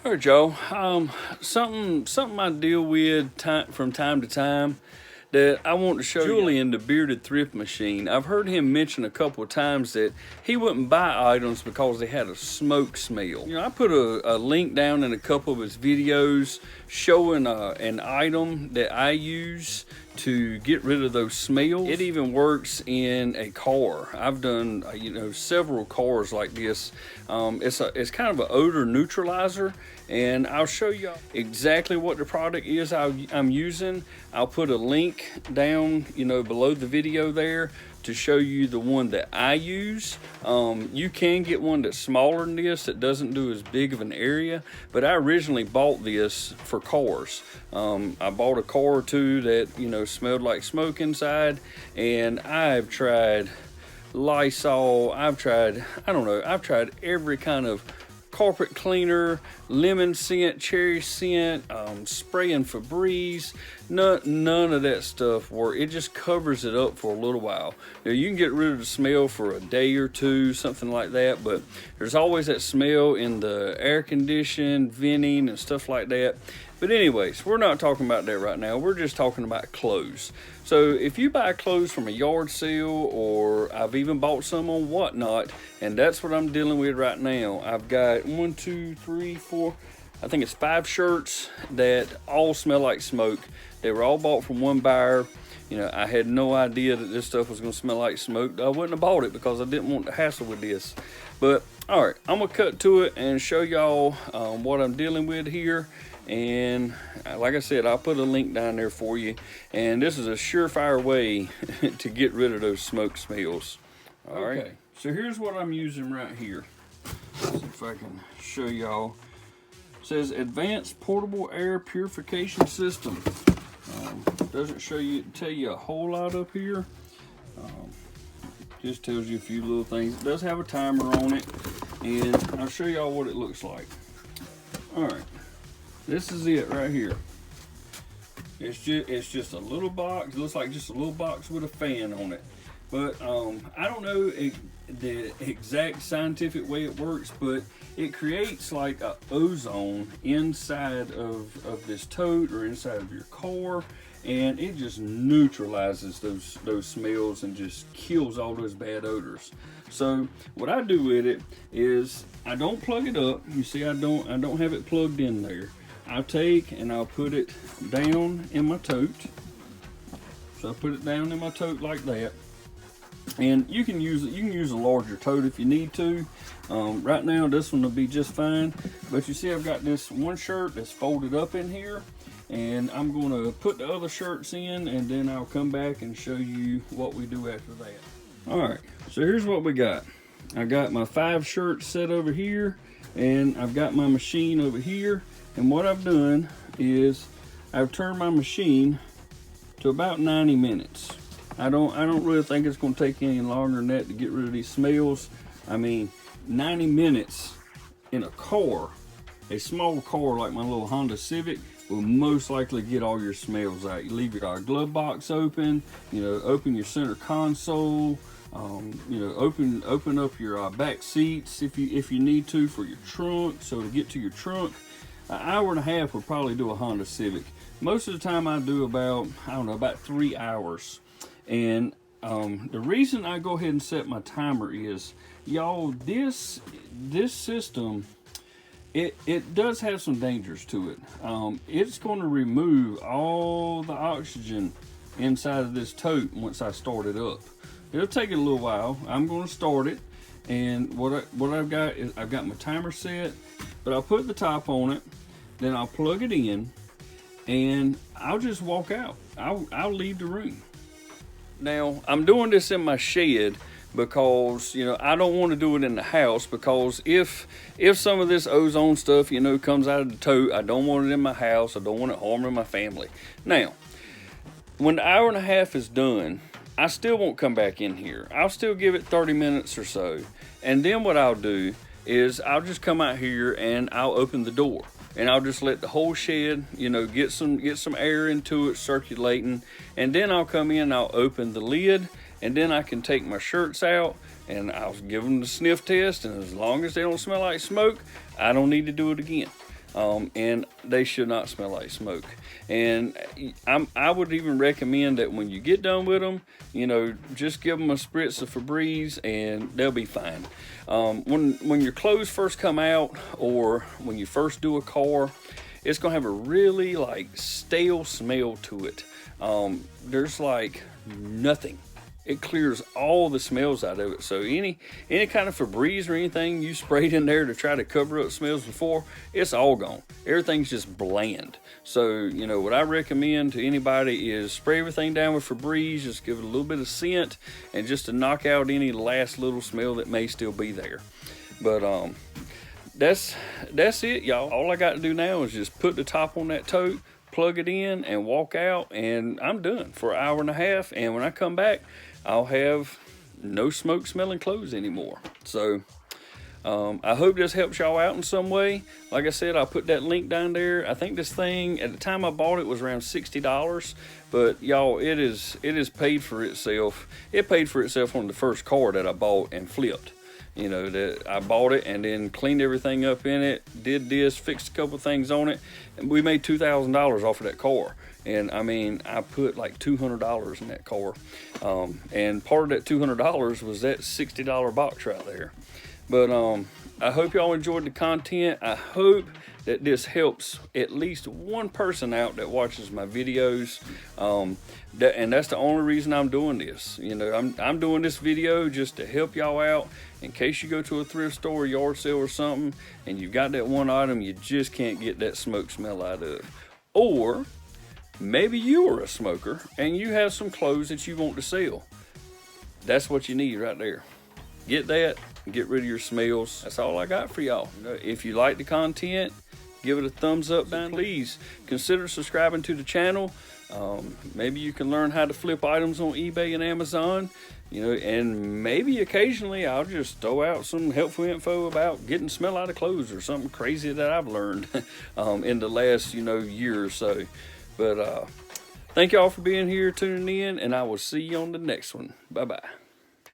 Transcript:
All right, Joe. Something I deal with from time to time that I want to show Julian, the bearded thrift machine. I've heard him mention a couple of times that he wouldn't buy items because they had a smoke smell. I put a link down in a couple of his videos showing an item that I use to get rid of those smells. It even works in a car. I've done several cars like this. It's kind of an odor neutralizer, and I'll show you exactly what the product is I'm using. I'll put a link down below the video there to show you the one that I use. You can get one that's smaller than this, that doesn't do as big of an area, but I originally bought this for cars. I bought a car or two that smelled like smoke inside, and I've tried Lysol, I've tried every kind of carpet cleaner, lemon scent, cherry scent, spraying Febreze. None of that stuff works. It just covers it up for a little while. You can get rid of the smell for a day or two, something like that, but there's always that smell in the air conditioning, venting, and stuff like that. But anyways, we're not talking about that right now. We're just talking about clothes. So if you buy clothes from a yard sale, or I've even bought some on Whatnot, and that's what I'm dealing with right now. I've got 1, 2, 3, 4, I think it's 5 shirts that all smell like smoke. They were all bought from one buyer. I had no idea that this stuff was gonna smell like smoke. I wouldn't have bought it because I didn't want to hassle with this. But all right, I'm gonna cut to it and show y'all what I'm dealing with here. And like I said, I'll put a link down there for you. And this is a surefire way to get rid of those smoke smells. All right. Okay, so here's what I'm using right here. Let's see if I can show y'all. It says Advanced Portable Air Purification System. Doesn't tell you a whole lot up here. Just tells you a few little things. It does have a timer on it, and I'll show y'all what it looks like. All right. This is it right here. It's just a little box. It looks like just a little box with a fan on it. But I don't know the exact scientific way it works, but it creates like a ozone inside of this tote or inside of your car, and it just neutralizes those smells and just kills all those bad odors. So what I do with it is I don't plug it up. You see, I don't have it plugged in there. I'll take and I'll put it down in my tote. So I put it down in my tote like that. And you can use a larger tote if you need to. Right now this one will be just fine. But you see, I've got this one shirt that's folded up in here, and I'm going to put the other shirts in, and then I'll come back and show you what we do after that. All right, so here's what we got. I got my 5 shirts set over here, and I've got my machine over here. And what I've done is I've turned my machine to about 90 minutes. I don't really think it's going to take any longer than that to get rid of these smells. I mean, 90 minutes in a car, a small car like my little Honda Civic, will most likely get all your smells out. You leave your glove box open, open your center console, open up your back seats if you need to for your trunk. So to get to your trunk, an hour and a half would probably do a Honda Civic. Most of the time I do about 3 hours. And the reason I go ahead and set my timer is, y'all, this system, it does have some dangers to it. It's going to remove all the oxygen inside of this tote once I start it up. It'll take it a little while. I'm going to start it, and what I've got is I've got my timer set, but I'll put the top on it, then I'll plug it in, and I'll just walk out. I'll leave the room. Now, I'm doing this in my shed because, I don't want to do it in the house, because if some of this ozone stuff, comes out of the tote, I don't want it in my house. I don't want it harming my family. Now, when the hour and a half is done, I still won't come back in here. I'll still give it 30 minutes or so. And then what I'll do is I'll just come out here and I'll open the door. And I'll just let the whole shed, get some air into it, circulating. And then I'll come in, I'll open the lid, and then I can take my shirts out and I'll give them the sniff test. And as long as they don't smell like smoke, I don't need to do it again. and they should not smell like smoke. And I would even recommend that when you get done with them, just give them a spritz of Febreze and they'll be fine. When your clothes first come out, or when you first do a car, it's gonna have a really like stale smell to it. There's like nothing. It clears all the smells out of it. So any kind of Febreze or anything you sprayed in there to try to cover up smells before, it's all gone. Everything's just bland. So, what I recommend to anybody is spray everything down with Febreze, just give it a little bit of scent, and just to knock out any last little smell that may still be there. But that's it, y'all. All I got to do now is just put the top on that tote, plug it in, and walk out, and I'm done for an hour and a half. And when I come back, I'll have no smoke smelling clothes anymore. So I hope this helps y'all out in some way. Like I said, I'll put that link down there. I think this thing, at the time I bought it, was around $60, but y'all, it is paid for itself. It paid for itself on the first car that I bought and flipped. That I bought it and then cleaned everything up in it, did this, fixed a couple things on it, and we made $2,000 off of that car. And I mean, I put like $200 in that car. And part of that $200 was that $60 box right there. But I hope y'all enjoyed the content. I hope that this helps at least one person out that watches my videos. And that's the only reason I'm doing this. I'm doing this video just to help y'all out in case you go to a thrift store, yard sale or something, and you've got that one item you just can't get that smoke smell out of. Or maybe you are a smoker and you have some clothes that you want to sell. That's what you need right there. Get that and get rid of your smells. That's all I got for y'all. If you like the content, give it a thumbs up down. Please consider subscribing to the channel. Maybe you can learn how to flip items on eBay and Amazon. And maybe occasionally I'll just throw out some helpful info about getting smell out of clothes or something crazy that I've learned in the last, year or so. But thank y'all for being here, tuning in, and I will see you on the next one. Bye-bye.